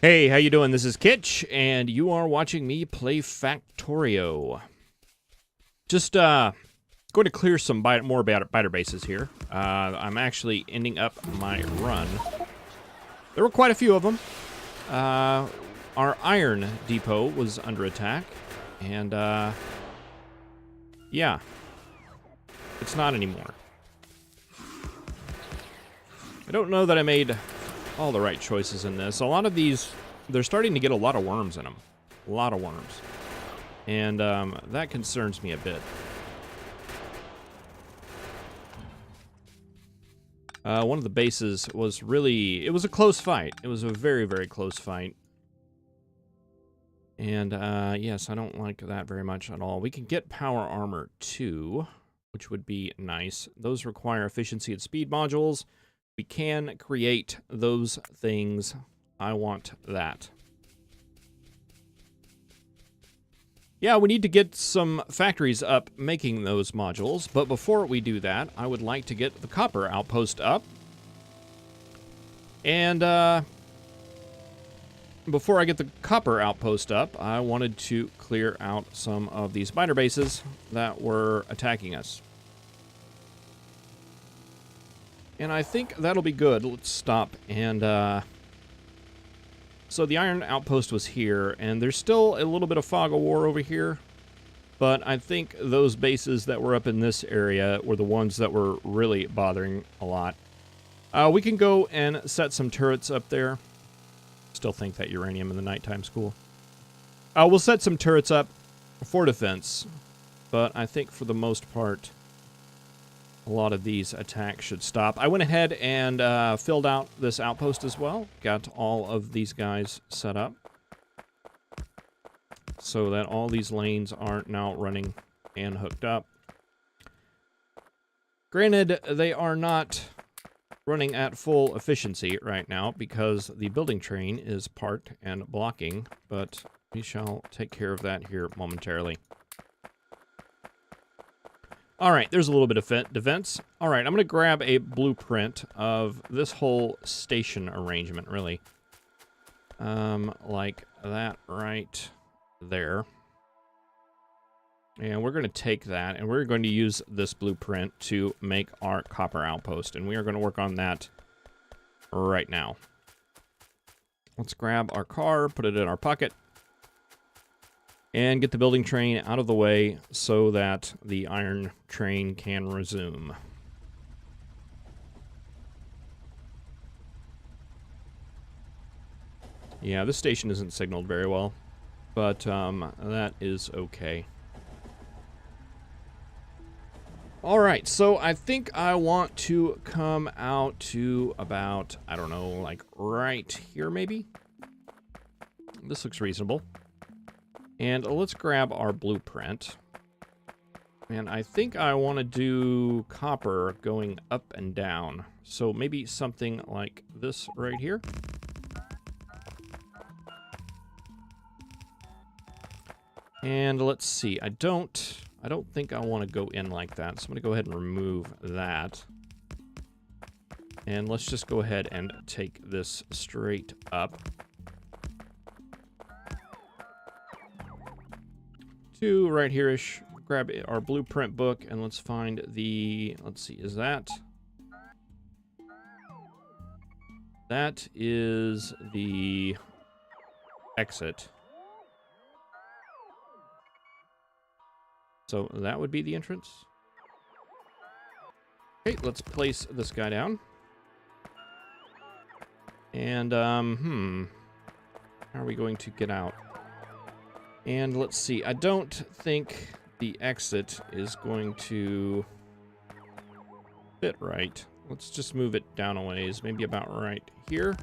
Hey, how you doing? This is Kitch, and you are watching me play Factorio. Just going to clear some more biter bases here. I'm actually ending up my run. There were quite a few of them. Our iron depot was under attack, and yeah, it's not anymore. I don't know that I made all the right choices in this. A lot of these, they're starting to get a lot of worms in them. A lot of worms. And that concerns me a bit. One of the bases was really, it was a close fight. It was a very, very close fight. And yes, I don't like that very much at all. We can get power armor too, which would be nice. Those require efficiency and speed modules. We can create those things. I want that. Yeah, we need to get some factories up making those modules, but before we do that, I would like to get the copper outpost up. And before I get the copper outpost up, I wanted to clear out some of these spider bases that were attacking us. And I think that'll be good. Let's stop. And so the iron outpost was here, and there's still a little bit of fog of war over here. But I think those bases that were up in this area were the ones that were really bothering a lot. We can go and set some turrets up there. Still think that uranium in the nighttime's cool. We'll set some turrets up for defense. But I think for the most part, a lot of these attacks should stop. I went ahead and filled out this outpost as well. Got all of these guys set up so that all these lanes are now running and hooked up. Granted, they are not running at full efficiency right now because the building train is parked and blocking, but we shall take care of that here momentarily. All right, there's a little bit of defense. All right, I'm going to grab a blueprint of this whole station arrangement, really. Like that right there. And we're going to take that, and we're going to use this blueprint to make our copper outpost. And we are going to work on that right now. Let's grab our car, put it in our pocket, and get the building train out of the way so that the iron train can resume. Yeah, this station isn't signaled very well, but that is okay. Alright, so I think I want to come out to about, I don't know, like right here maybe? This looks reasonable. And let's grab our blueprint. And I think I want to do copper going up and down. So maybe something like this right here. And let's see. I don't think I want to go in like that. So I'm going to go ahead and remove that. And let's just go ahead and take this straight up to right here-ish. Grab our blueprint book and let's find the, let's see, is that is the exit. So that would be the entrance. Okay, let's place this guy down. And how are we going to get out? And let's see, I don't think the exit is going to fit right. Let's just move it down a ways, maybe about right here.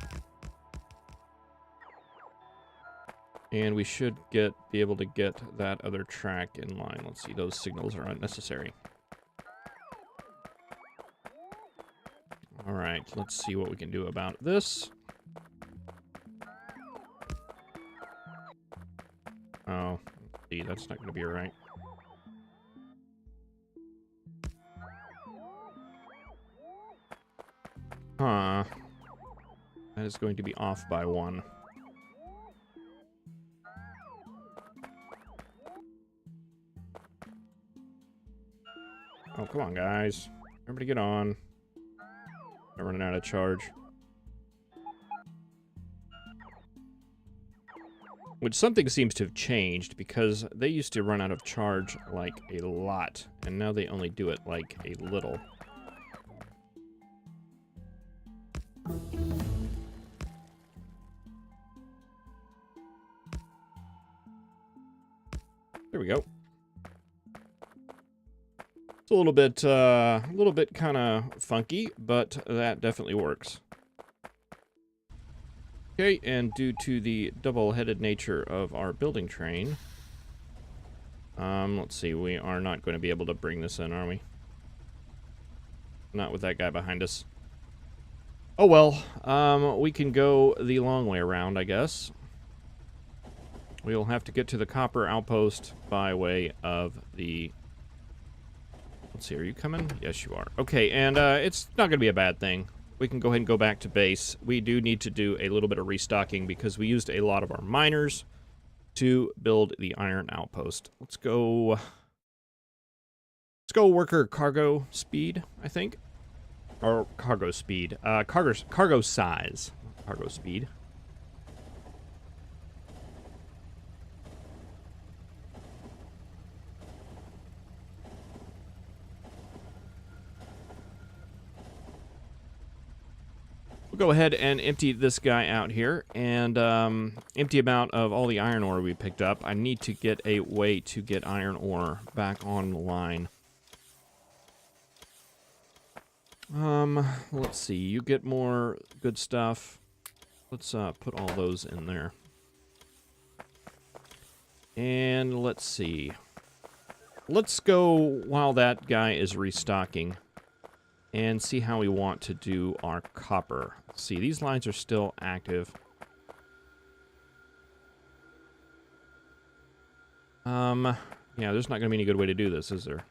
And we should be able to get that other track in line. Let's see, those signals are unnecessary. All right, let's see what we can do about this. Oh, see, that's not going to be right. Huh. That is going to be off by 1. Oh, come on, guys. Everybody get on. I'm running out of charge. Which something seems to have changed, because they used to run out of charge like a lot, and now they only do it like a little. There we go. It's a little bit kind of funky, but that definitely works. Okay, and due to the double-headed nature of our building train, let's see, we are not going to be able to bring this in, are we? Not with that guy behind us. Oh well, we can go the long way around, I guess. We'll have to get to the copper outpost by way of the... Let's see, are you coming? Yes, you are. Okay, and it's not going to be a bad thing. We can go ahead and go back to base. We do need to do a little bit of restocking because we used a lot of our miners to build the iron outpost. Let's go worker cargo speed, I think. Or cargo speed. Cargo size. Cargo speed. We'll go ahead and empty this guy out here, and empty him out of all the iron ore we picked up. I need to get a way to get iron ore back online. Let's see. You get more good stuff. Let's put all those in there. And let's see. Let's go while that guy is restocking and see how we want to do our copper. Let's see, these lines are still active. Yeah, there's not going to be any good way to do this, is there?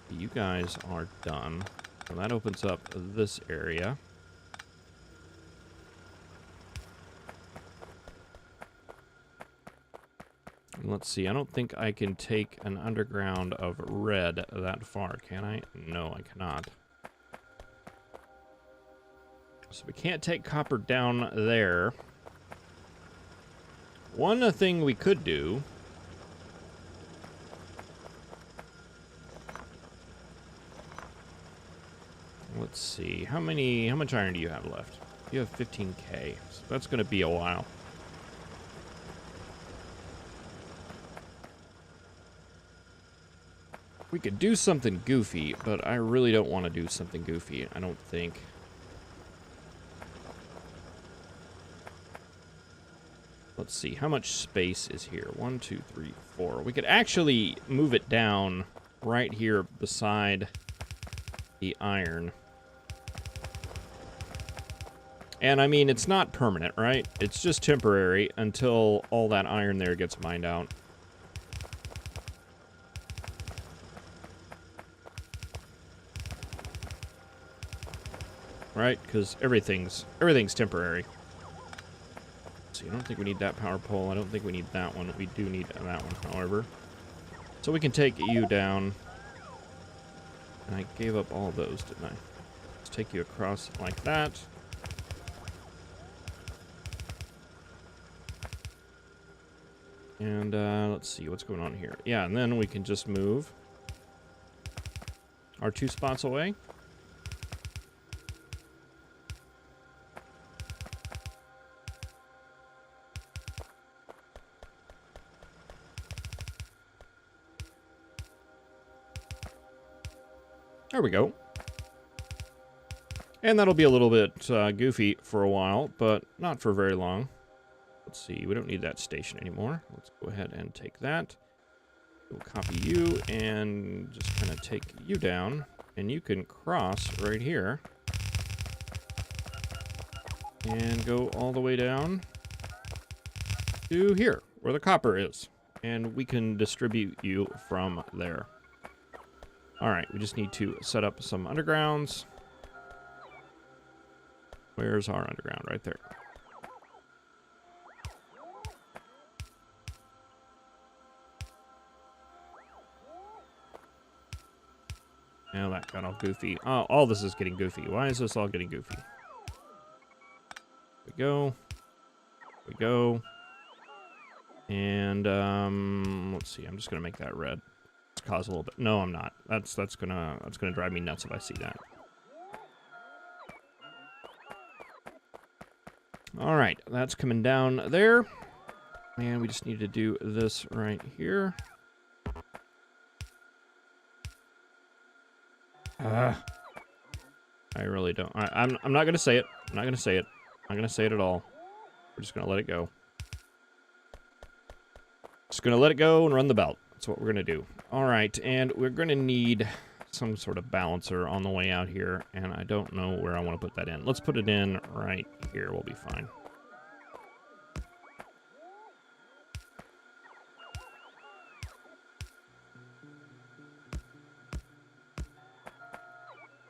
You guys are done. So that opens up this area. And let's see, I don't think I can take an underground of red that far, can I? No, I cannot. So we can't take copper down there. One thing we could do... Let's see, how much iron do you have left? You have 15K, so that's going to be a while. We could do something goofy, but I really don't want to do something goofy, I don't think. Let's see, how much space is here? 1, 2, 3, 4. We could actually move it down right here beside the iron. And I mean, it's not permanent, right? It's just temporary until all that iron there gets mined out. Right? Because everything's temporary. See, I don't think we need that power pole. I don't think we need that one. We do need that one, however. So we can take you down. And I gave up all those, didn't I? Let's take you across like that. And let's see what's going on here. Yeah, and then we can just move our 2 spots away. There we go. And that'll be a little bit goofy for a while, but not for very long. Let's see, we don't need that station anymore. Let's go ahead and take that. We'll copy you and just kind of take you down. And you can cross right here. And go all the way down to here, where the copper is. And we can distribute you from there. Alright, we just need to set up some undergrounds. Where's our underground? Right there. Now that got all goofy. Oh, all this is getting goofy. Why is this all getting goofy? There we go. There we go. And let's see. I'm just gonna make that red. Let's cause a little bit. No, I'm not. That's gonna drive me nuts if I see that. All right, that's coming down there, and we just need to do this right here. I really don't. I'm not gonna say it. I'm not gonna say it. I'm not gonna say it at all. We're just gonna let it go. Just gonna let it go and run the belt. That's what we're gonna do. All right, and we're gonna need some sort of balancer on the way out here, and I don't know where I want to put that in. Let's put it in right here. We'll be fine.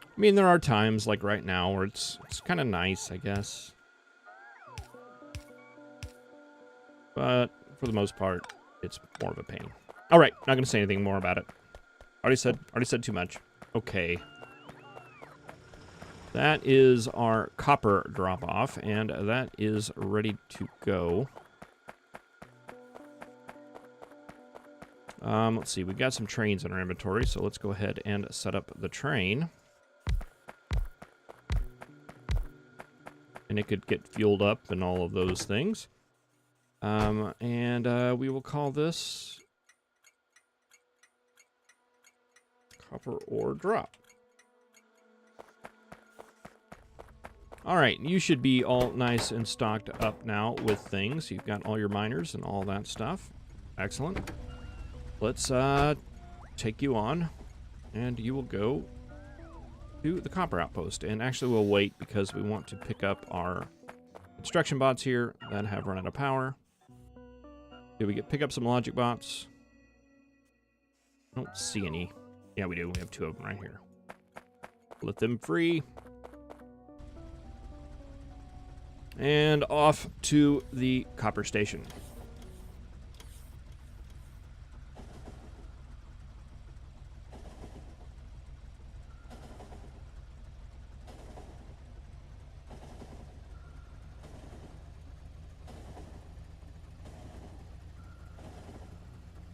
I mean, there are times, like right now, where it's kind of nice, I guess. But for the most part, it's more of a pain. All right, not gonna say anything more about it. Already said too much. Okay. That is our copper drop-off, and that is ready to go. Let's see, we got some trains in our inventory, so let's go ahead and set up the train. And it could get fueled up and all of those things. And we will call this copper ore drop. All right, you should be all nice and stocked up now with things. You've got all your miners and all that stuff. Excellent. Let's take you on, and you will go to the copper outpost. And actually, we'll wait because we want to pick up our construction bots here that have run out of power. Did we pick up some logic bots? I don't see any. Yeah, we do. We have 2 of them right here. Let them free. And off to the copper station.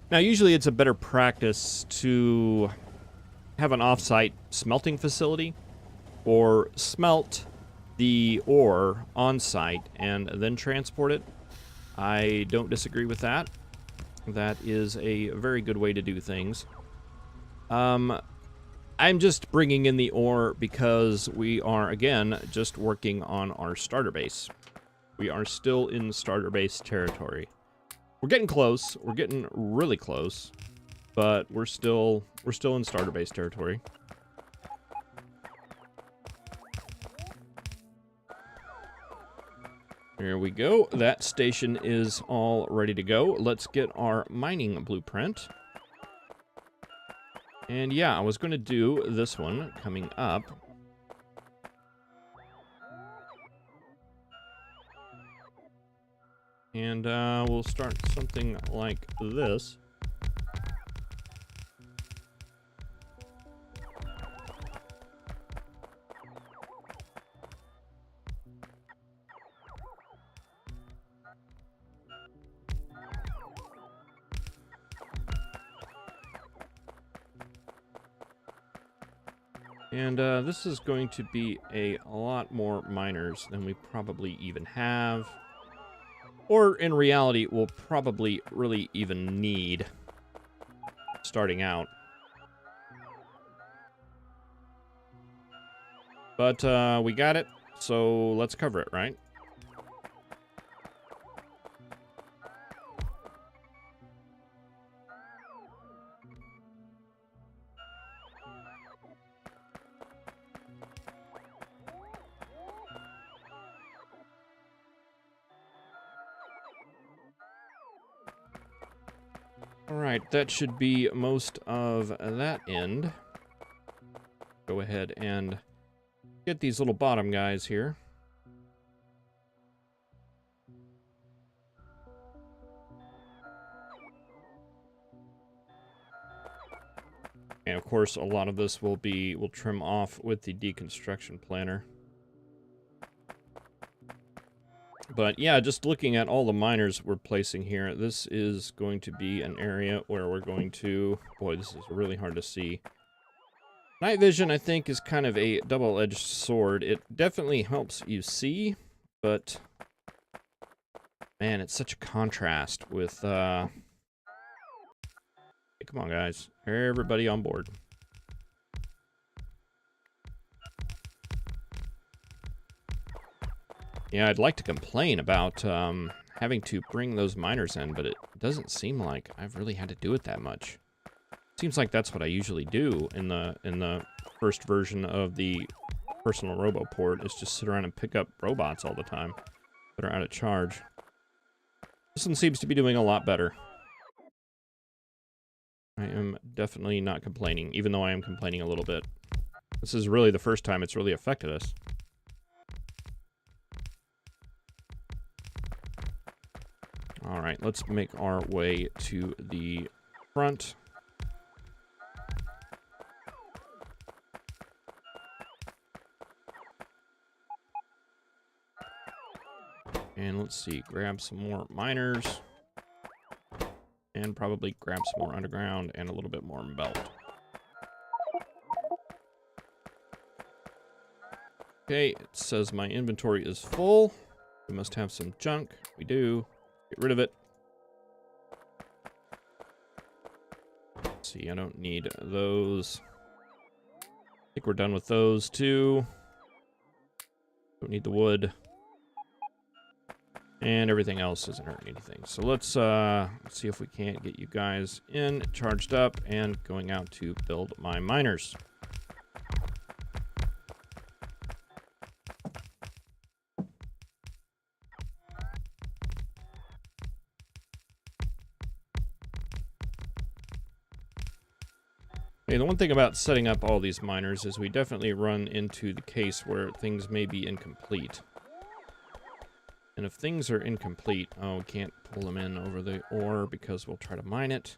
Now, usually it's a better practice to have an off-site smelting facility or smelt the ore on-site and then transport it. I don't disagree with that. That is a very good way to do things. I'm just bringing in the ore because we are, again, just working on our starter base. We are still in starter base territory. We're getting close. We're getting really close, but we're still in starter base territory. There we go. That station is all ready to go. Let's get our mining blueprint. And yeah, I was going to do this one coming up. And we'll start something like this. And this is going to be a lot more miners than we probably even have. Or in reality, we'll probably really even need starting out. But we got it, so let's cover it, right? Alright, that should be most of that end. Go ahead and get these little bottom guys here. And of course, a lot of this we'll trim off with the deconstruction planner. But yeah, just looking at all the miners we're placing here, this is going to be an area where we're going to... Boy, this is really hard to see. Night vision, I think, is kind of a double-edged sword. It definitely helps you see, but... Man, it's such a contrast with... Hey, come on, guys. Everybody on board. Yeah, I'd like to complain about having to bring those miners in, but it doesn't seem like I've really had to do it that much. Seems like that's what I usually do in the first version of the personal RoboPort, is just sit around and pick up robots all the time that are out of charge. This one seems to be doing a lot better. I am definitely not complaining, even though I am complaining a little bit. This is really the first time it's really affected us. All right, let's make our way to the front. And let's see, grab some more miners. And probably grab some more underground and a little bit more belt. Okay, it says my inventory is full. We must have some junk. We do. Get rid of it. Let's see, I don't need those. I think we're done with those too. Don't need the wood. And everything else isn't hurting anything. So let's see if we can't get you guys in, charged up, and going out to build my miners. Okay, the one thing about setting up all these miners is we definitely run into the case where things may be incomplete. And if things are incomplete, oh, we can't pull them in over the ore because we'll try to mine it.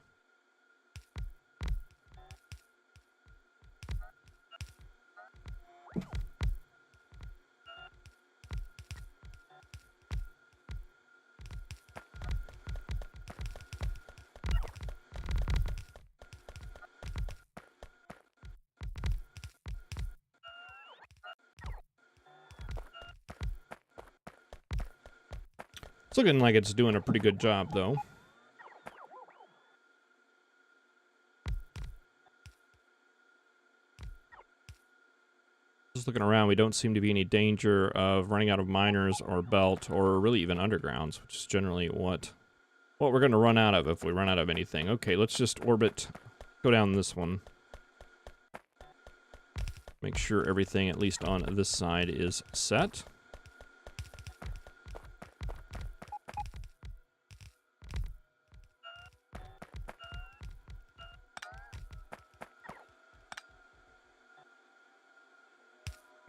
It's looking like it's doing a pretty good job, though. Just looking around, we don't seem to be any danger of running out of miners or belt or really even undergrounds, which is generally what we're going to run out of if we run out of anything. Okay, let's just orbit, go down this one. Make sure everything, at least on this side, is set.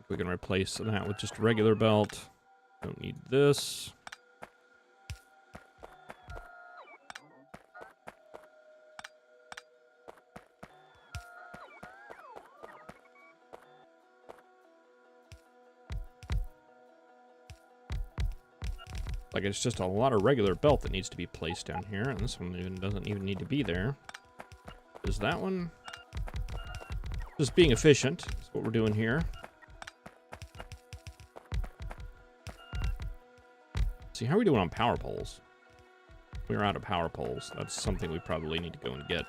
We can replace that with just regular belt. Don't need this. Like, it's just a lot of regular belt that needs to be placed down here, and this one doesn't even need to be there. Is that one? Just being efficient is what we're doing here. See, how are we doing on power poles? We're out of power poles. That's something we probably need to go and get.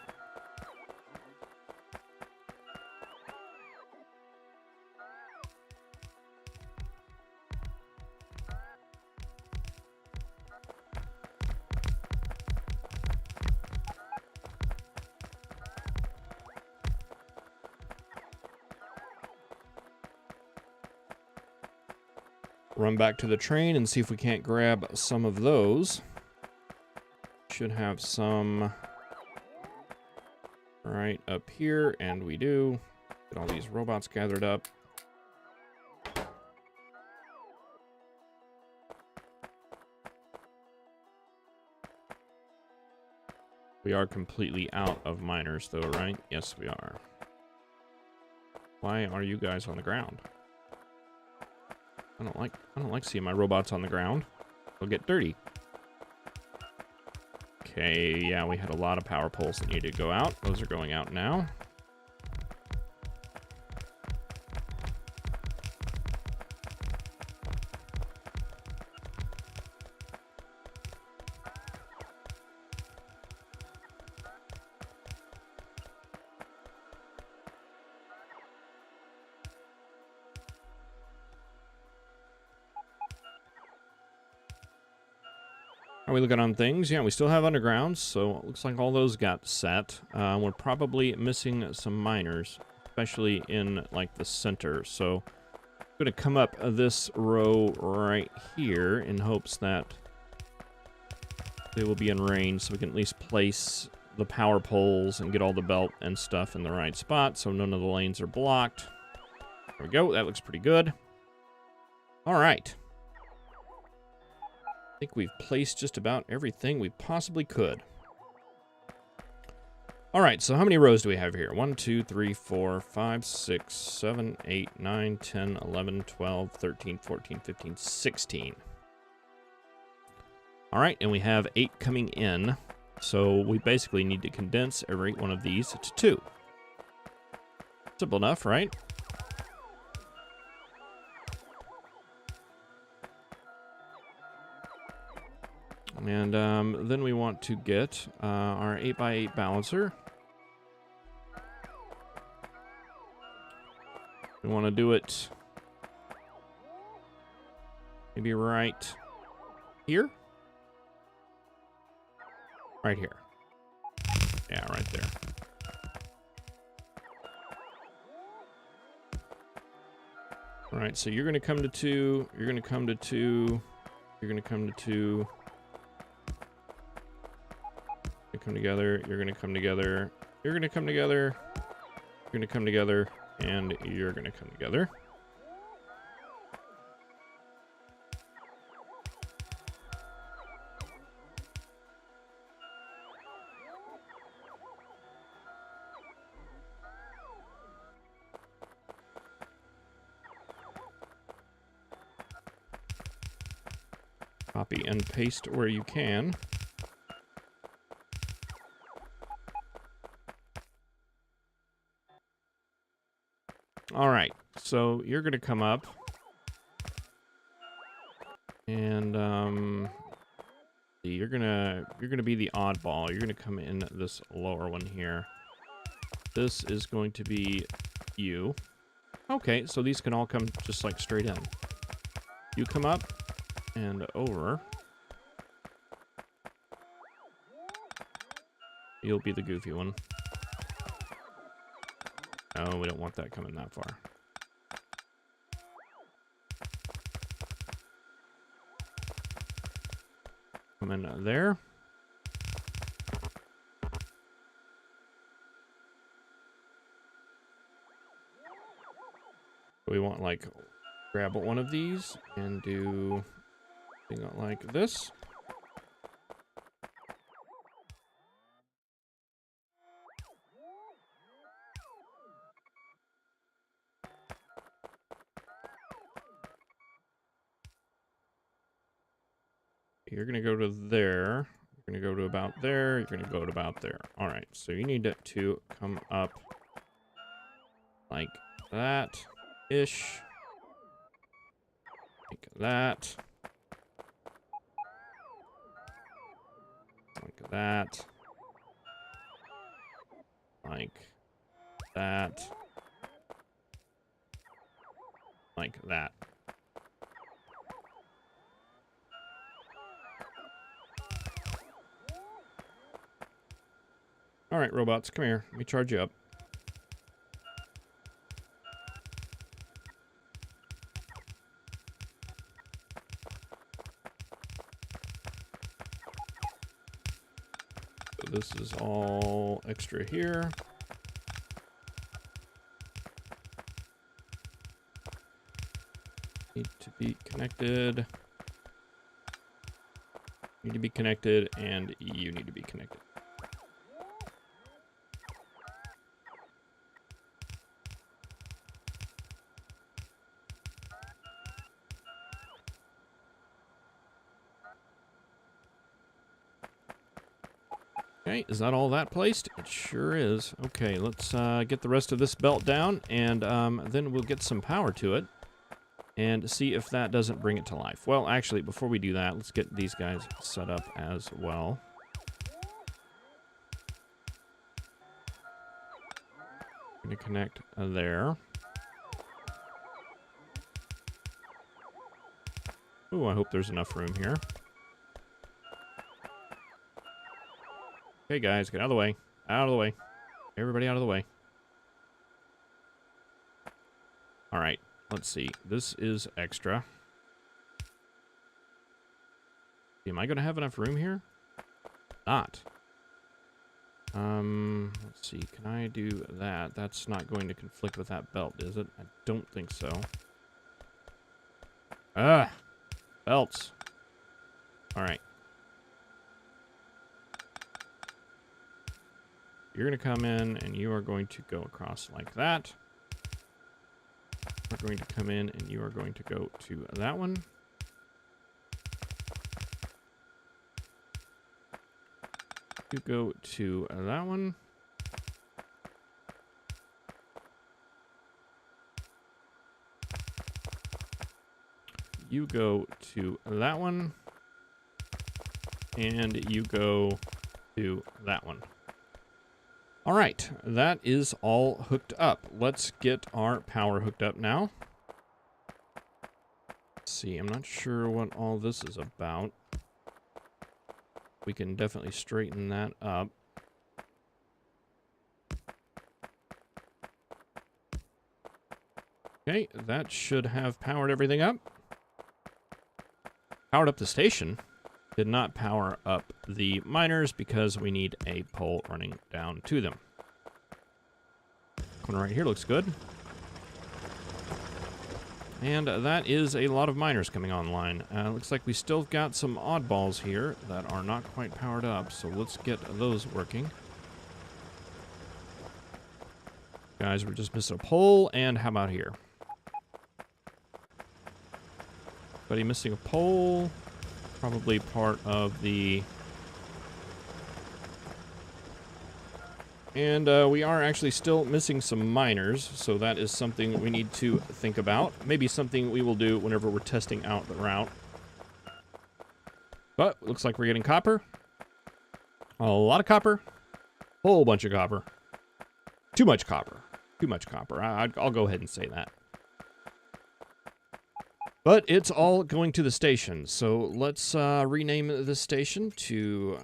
Run back to the train and see if we can't grab some of those. Should have some right up here, and we do. Get all these robots gathered up. We are completely out of miners, though, right? Yes, we are. Why are you guys on the ground? I don't like seeing my robots on the ground. They'll get dirty. Okay, yeah, we had a lot of power poles that needed to go out. Those are going out now. Are we looking on things? Yeah, we still have undergrounds, so it looks like all those got set. We're probably missing some miners, especially in, like, the center. So I'm going to come up this row right here in hopes that they will be in range so we can at least place the power poles and get all the belt and stuff in the right spot so none of the lanes are blocked. There we go. That looks pretty good. All right. I think we've placed just about everything we possibly could. All right, so how many rows do we have here? 1, 2, 3, 4, 5, 6, 7, 8, 9, 10, 11, 12, 13, 14, 15, 16. All right, and we have 8 coming in. So we basically need to condense every one of these to 2. Simple enough, right? And then we want to get our 8x8 balancer. We want to do it maybe right here. Right here. Yeah, right there. All right, so you're going to come to 2. You're going to come to 2. You're going to come to 2. You come together. You're going to come together. You're going to come together. You're going to come together. And you're going to come together. Copy and paste where you can. All right, so you're going to come up. And you're gonna be the oddball. You're gonna come in this lower one here. This is going to be you. Okay, so these can all come just like straight in. You come up and over. You'll be the goofy one. Oh, we don't want that coming that far. Come in there. We want, like, grab one of these and do something like this. You're going to go to there. You're going to go to about there. You're going to go to about there. All right. So you need to come up like that-ish. Like that. Like that. Like that. Like that. All right, robots, come here. Let me charge you up. So this is all extra here. Need to be connected. Need to be connected, and you need to be connected. Okay, is that all that placed? It sure is. Okay, let's get the rest of this belt down, and then we'll get some power to it and see if that doesn't bring it to life. Well, actually, before we do that, let's get these guys set up as well. I'm going to connect there. Ooh, I hope there's enough room here. Okay, guys, get out of the way. Out of the way. Everybody out of the way. All right, let's see. This is extra. Am I going to have enough room here? Not. Let's see. Can I do that? That's not going to conflict with that belt, is it? I don't think so. Ah! Belts. All right. You're going to come in, and you are going to go across like that. We're going to come in, and you are going to go to that one. You go to that one. You go to that one. And you go to that one. All right, that is all hooked up. Let's get our power hooked up now. Let's see, I'm not sure what all this is about. We can definitely straighten that up. Okay, that should have powered everything up. Powered up the station. Did not power up the miners because we need a pole running down to them. Corner right here looks good. And that is a lot of miners coming online. Looks like we still got some oddballs here that are not quite powered up, so let's get those working. Guys, we're just missing a pole, and how about here? Buddy missing a pole. Probably part of the... And we are actually still missing some miners, so that is something we need to think about. Maybe something we will do whenever we're testing out the route. But looks like we're getting copper. A lot of copper. Whole bunch of copper. Too much copper. Too much copper. I'll go ahead and say that. But it's all going to the station, so let's rename this station to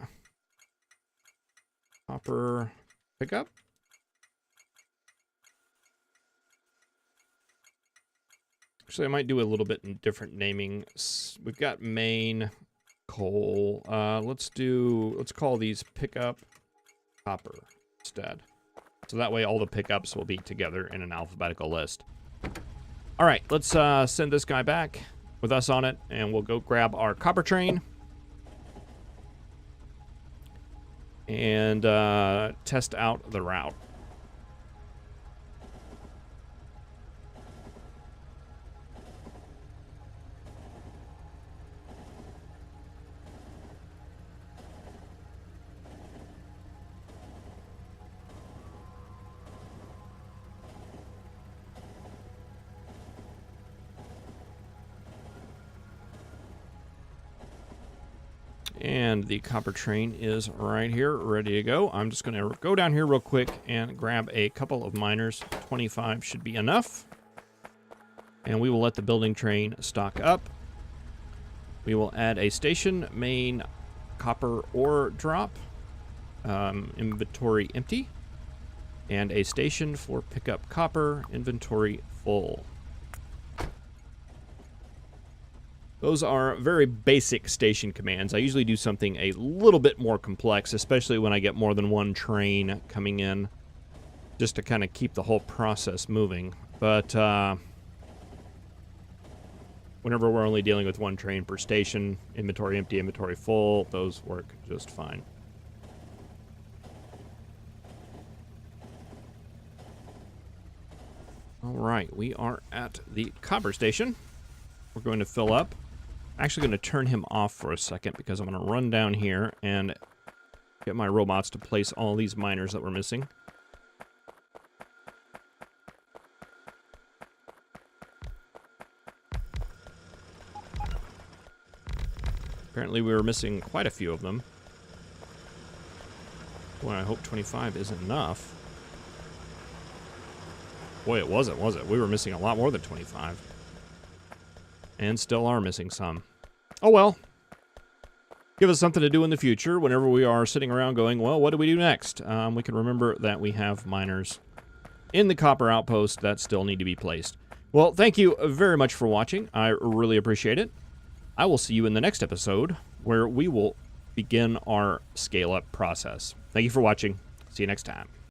Copper Pickup. Actually, I might do a little bit in different naming. We've got main, coal. Let's call these Pickup Copper instead. So that way all the pickups will be together in an alphabetical list. All right, let's send this guy back with us on it, and we'll go grab our copper train and test out the route. And the copper train is right here, ready to go. I'm just going to go down here real quick and grab a couple of miners. 25 should be enough. And we will let the building train stock up. We will add a station, main copper ore drop, inventory empty, and a station for pickup copper, inventory full. Those are very basic station commands. I usually do something a little bit more complex, especially when I get more than one train coming in, just to kind of keep the whole process moving. But whenever we're only dealing with one train per station, inventory empty, inventory full, those work just fine. All right, we are at the copper station. We're going to fill up. Actually going to turn him off for a second because I'm going to run down here and Get my robots to place all these miners that we're missing. Apparently we were missing quite a few of them. Boy, I hope 25 isn't enough. Boy, it wasn't, was it? We were missing a lot more than 25. And still are missing some. Oh well. Give us something to do in the future whenever we are sitting around going, well, what do we do next? We can remember that we have miners in the copper outpost that still need to be placed. Well, thank you very much for watching. I really appreciate it. I will see you in the next episode where we will begin our scale-up process. Thank you for watching. See you next time.